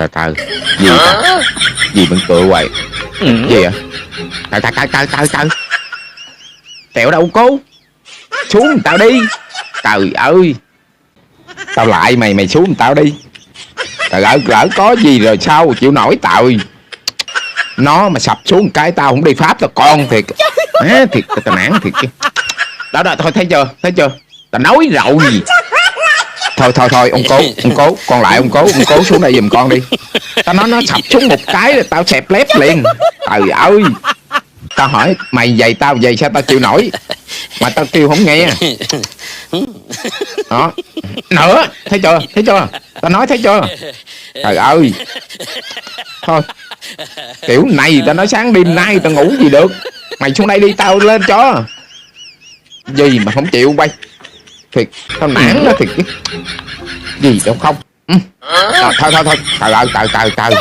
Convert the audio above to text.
Trời trời, gì vậy? Gì vẫn cười hoài. Gì vậy? Trời. Tẹo đâu cố. Xuống tao đi. Trời ơi. Tao lại mày xuống tao đi. Trời ơi, lỡ có gì rồi sao chịu nổi tao. Nó mà sập xuống cái tao không đi pháp tao con thiệt. Thiệt tao nản thiệt chứ. Đó thôi thấy chưa? Tao nói rồi gì. Thôi ông cố, con lại ông cố xuống đây giùm con đi. Tao nói nó sập xuống một cái rồi tao xẹp lép liền. Trời ơi. Tao hỏi mày giày tao giày sao tao chịu nổi. Mà tao kêu không nghe. Đó. Nữa, thấy chưa? Tao nói thấy chưa? Trời ơi. Thôi. Kiểu này tao nói sáng đêm nay tao ngủ gì được. Mày xuống đây đi tao lên cho. Gì mà không chịu bay. Thiệt, tao nản đó thiệt chứ. Gì đâu không. Thôi. Trời ơi, trời.